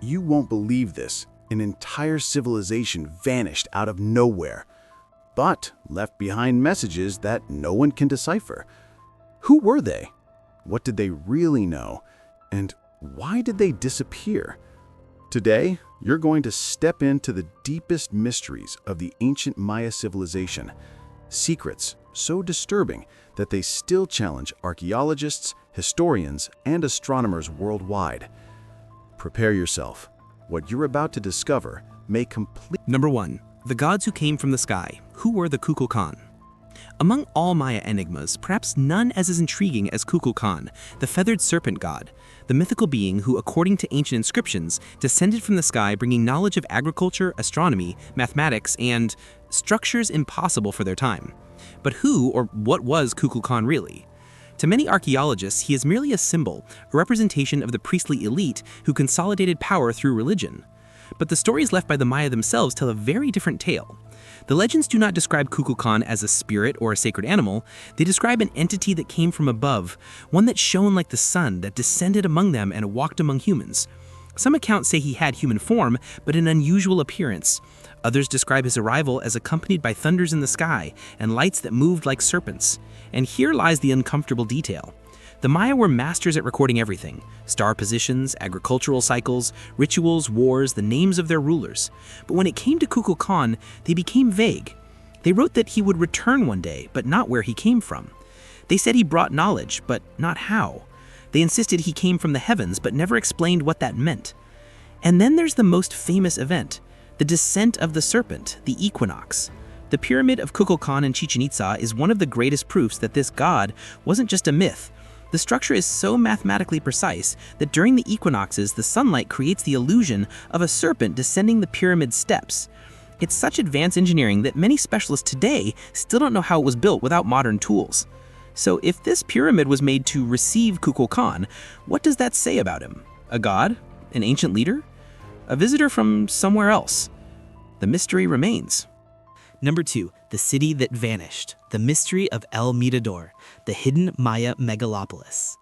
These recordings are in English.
You won't believe this. An entire civilization vanished out of nowhere, but left behind messages that no one can decipher. Who were they? What did they really know? And why did they disappear? Today, you're going to step into the deepest mysteries of the ancient Maya civilization. Secrets so disturbing that they still challenge archaeologists, historians, and astronomers worldwide. Prepare yourself. What you're about to discover may complete. Number 1. The gods who came from the sky. Who were the Kukulkan? Among all Maya enigmas, perhaps none as intriguing as Kukulkan, the feathered serpent god, the mythical being who, according to ancient inscriptions, descended from the sky bringing knowledge of agriculture, astronomy, mathematics, and structures impossible for their time. But who or what was Kukulkan really? To many archaeologists, he is merely a symbol, a representation of the priestly elite who consolidated power through religion. But the stories left by the Maya themselves tell a very different tale. The legends do not describe Kukulkan as a spirit or a sacred animal. They describe an entity that came from above, one that shone like the sun, that descended among them and walked among humans. Some accounts say he had human form, but an unusual appearance. Others describe his arrival as accompanied by thunders in the sky and lights that moved like serpents. And here lies the uncomfortable detail. The Maya were masters at recording everything: star positions, agricultural cycles, rituals, wars, the names of their rulers. But when it came to Kukulkan, they became vague. They wrote that he would return one day, but not where he came from. They said he brought knowledge, but not how. They insisted he came from the heavens, but never explained what that meant. And then there's the most famous event, the descent of the serpent, the equinox. The pyramid of Kukulkan in Chichen Itza is one of the greatest proofs that this god wasn't just a myth. The structure is so mathematically precise that during the equinoxes, the sunlight creates the illusion of a serpent descending the pyramid steps. It's such advanced engineering that many specialists today still don't know how it was built without modern tools. So if this pyramid was made to receive Kukulkan, what does that say about him? A god? An ancient leader? A visitor from somewhere else? The mystery remains. Number 2, the city that vanished, the mystery of El Mirador, the hidden Maya megalopolis.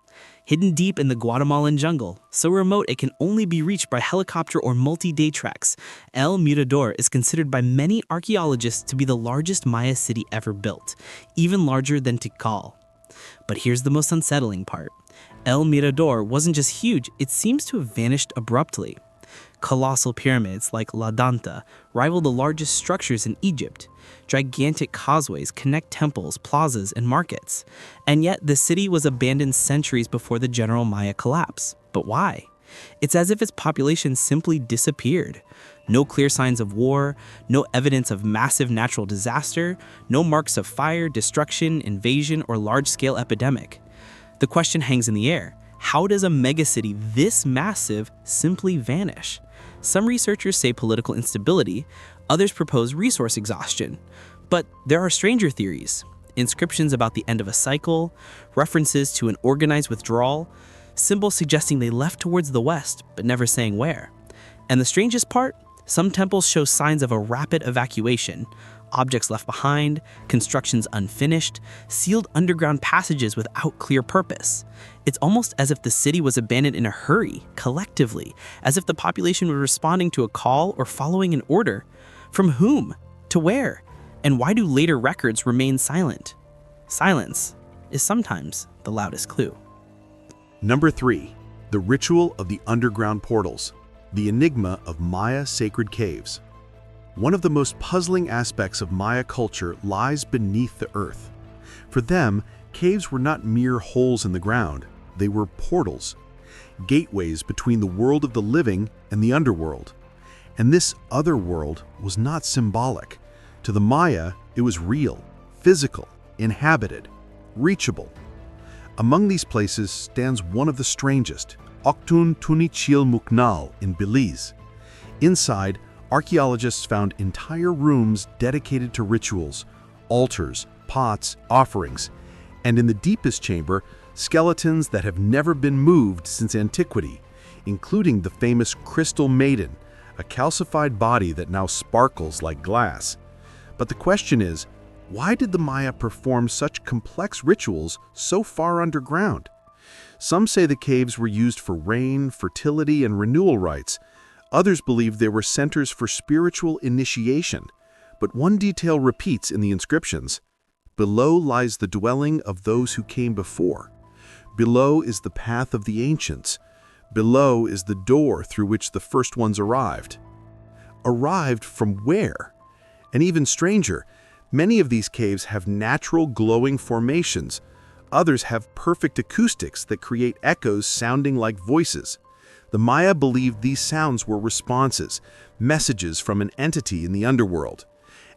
Hidden deep in the Guatemalan jungle, so remote it can only be reached by helicopter or multi-day treks, El Mirador is considered by many archaeologists to be the largest Maya city ever built, even larger than Tikal. But here's the most unsettling part. El Mirador wasn't just huge, it seems to have vanished abruptly. Colossal pyramids like La Danta rival the largest structures in Egypt. Gigantic causeways connect temples, plazas, and markets. And yet, the city was abandoned centuries before the general Maya collapse. But why? It's as if its population simply disappeared. No clear signs of war, no evidence of massive natural disaster, no marks of fire, destruction, invasion, or large-scale epidemic. The question hangs in the air. How does a megacity this massive simply vanish? Some researchers say political instability, others propose resource exhaustion. But there are stranger theories. Inscriptions about the end of a cycle, references to an organized withdrawal, symbols suggesting they left towards the west, but never saying where. And the strangest part? Some temples show signs of a rapid evacuation. Objects left behind, constructions unfinished, sealed underground passages without clear purpose. It's almost as if the city was abandoned in a hurry, collectively, as if the population was responding to a call or following an order. From whom? To where? And why do later records remain silent? Silence is sometimes the loudest clue. Number 3. The ritual of the underground portals, the enigma of Maya sacred caves. One of the most puzzling aspects of Maya culture lies beneath the earth. For them, caves were not mere holes in the ground, they were portals, gateways between the world of the living and the underworld. And this other world was not symbolic. To the Maya, it was real, physical, inhabited, reachable. Among these places stands one of the strangest, Octun Tunichil Muknal in Belize. Inside, archaeologists found entire rooms dedicated to rituals, altars, pots, offerings, and in the deepest chamber, skeletons that have never been moved since antiquity, including the famous Crystal Maiden, a calcified body that now sparkles like glass. But the question is, why did the Maya perform such complex rituals so far underground? Some say the caves were used for rain, fertility, and renewal rites, Others believed they were centers for spiritual initiation, but one detail repeats in the inscriptions. Below lies the dwelling of those who came before. Below is the path of the ancients. Below is the door through which the first ones arrived. Arrived from where? And even stranger, many of these caves have natural glowing formations. Others have perfect acoustics that create echoes sounding like voices. The Maya believed these sounds were responses, messages from an entity in the underworld.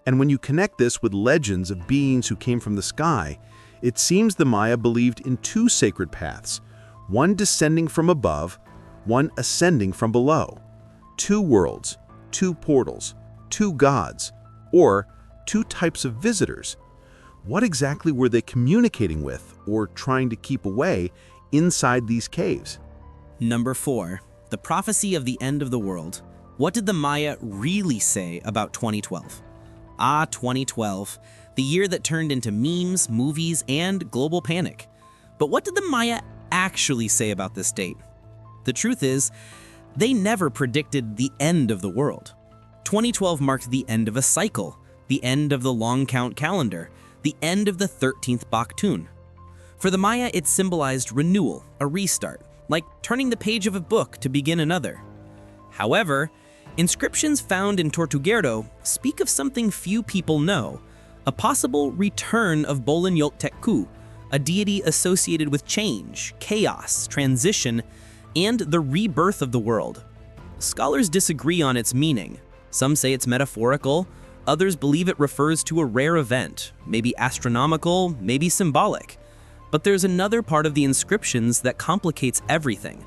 And when you connect this with legends of beings who came from the sky, it seems the Maya believed in two sacred paths, one descending from above, one ascending from below. Two worlds, two portals, two gods, or two types of visitors. What exactly were they communicating with or trying to keep away inside these caves? Number 4. The prophecy of the end of the world. What did the Maya really say about 2012? 2012, the year that turned into memes, movies, and global panic. But what did the Maya actually say about this date? The truth is, they never predicted the end of the world. 2012 marked the end of a cycle, the end of the long count calendar, the end of the 13th Baktun. For the Maya, it symbolized renewal, a restart, like turning the page of a book to begin another. However, inscriptions found in Tortuguero speak of something few people know, a possible return of Bolan Yoltekku, a deity associated with change, chaos, transition, and the rebirth of the world. Scholars disagree on its meaning. Some say it's metaphorical, others believe it refers to a rare event, maybe astronomical, maybe symbolic. But there's another part of the inscriptions that complicates everything.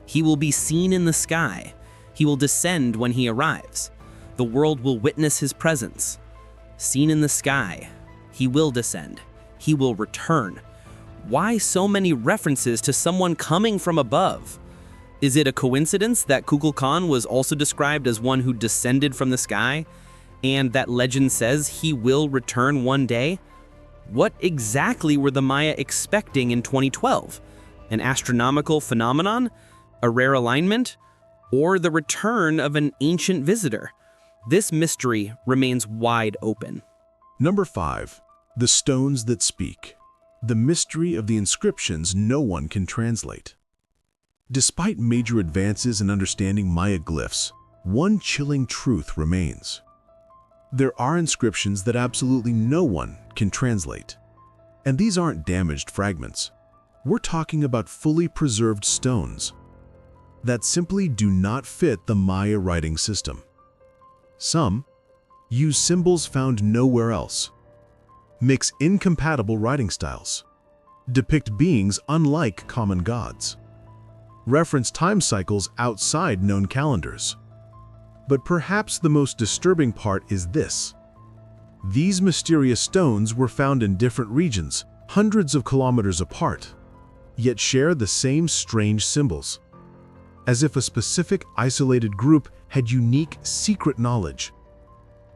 He will be seen in the sky. He will descend when he arrives. The world will witness his presence. Seen in the sky. He will descend. He will return. Why so many references to someone coming from above? Is it a coincidence that Kukulkan was also described as one who descended from the sky, and that legend says he will return one day? What exactly were the Maya expecting in 2012? An astronomical phenomenon? A rare alignment? Or the return of an ancient visitor? This mystery remains wide open. Number 5. The stones that speak. The mystery of the inscriptions no one can translate. Despite major advances in understanding Maya glyphs, one chilling truth remains. There are inscriptions that absolutely no one can translate. And these aren't damaged fragments. We're talking about fully preserved stones that simply do not fit the Maya writing system. Some use symbols found nowhere else, mix incompatible writing styles, depict beings unlike common gods, reference time cycles outside known calendars. But perhaps the most disturbing part is this. These mysterious stones were found in different regions, hundreds of kilometers apart, yet share the same strange symbols, as if a specific isolated group had unique secret knowledge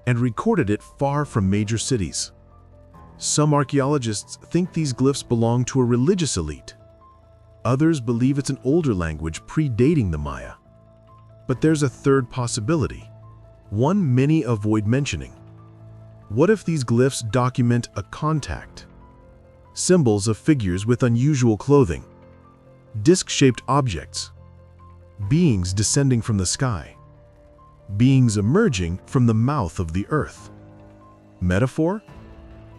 and recorded it far from major cities. Some archaeologists think these glyphs belong to a religious elite. Others believe it's an older language predating the Maya. But there's a third possibility, one many avoid mentioning. What if these glyphs document a contact? Symbols of figures with unusual clothing, disc-shaped objects, beings descending from the sky, beings emerging from the mouth of the earth. Metaphor?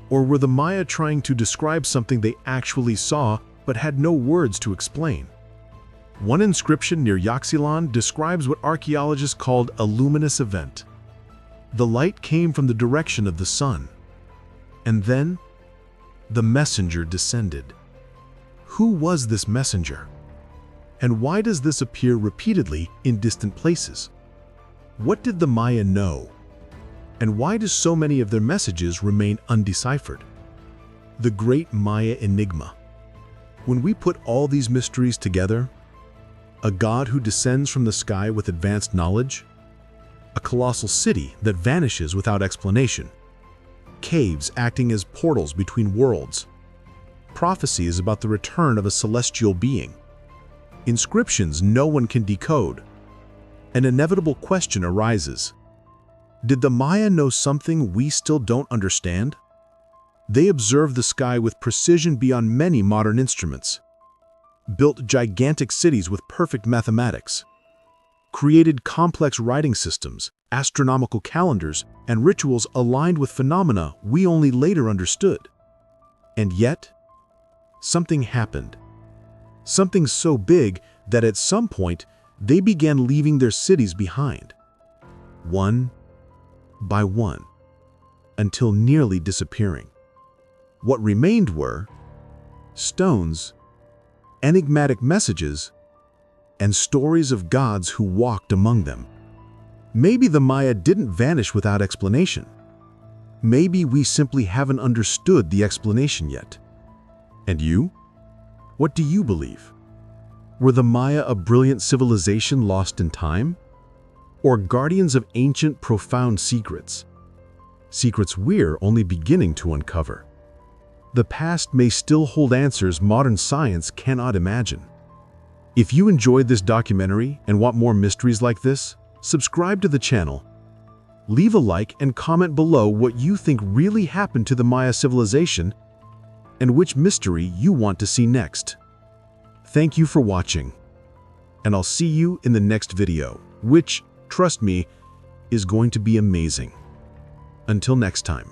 Or were the Maya trying to describe something they actually saw but had no words to explain? One inscription near Yaxchilan describes what archaeologists called a luminous event. The light came from the direction of the sun. And then, the messenger descended. Who was this messenger? And why does this appear repeatedly in distant places? What did the Maya know? And why do so many of their messages remain undeciphered? The Great Maya Enigma. When we put all these mysteries together, a god who descends from the sky with advanced knowledge, a colossal city that vanishes without explanation, caves acting as portals between worlds, prophecies about the return of a celestial being, inscriptions no one can decode, An inevitable question arises. Did the Maya know something we still don't understand? They observed the sky with precision beyond many modern instruments, built gigantic cities with perfect mathematics, created complex writing systems, astronomical calendars, and rituals aligned with phenomena we only later understood. And yet, something happened. Something so big that at some point, they began leaving their cities behind, one by one, until nearly disappearing. What remained were stones, enigmatic messages, and stories of gods who walked among them. Maybe the Maya didn't vanish without explanation. Maybe we simply haven't understood the explanation yet. And you? What do you believe? Were the Maya a brilliant civilization lost in time? Or guardians of ancient, profound secrets? Secrets we're only beginning to uncover. The past may still hold answers modern science cannot imagine. If you enjoyed this documentary and want more mysteries like this, subscribe to the channel. Leave a like and comment below what you think really happened to the Maya civilization and which mystery you want to see next. Thank you for watching, and I'll see you in the next video, which, trust me, is going to be amazing. Until next time.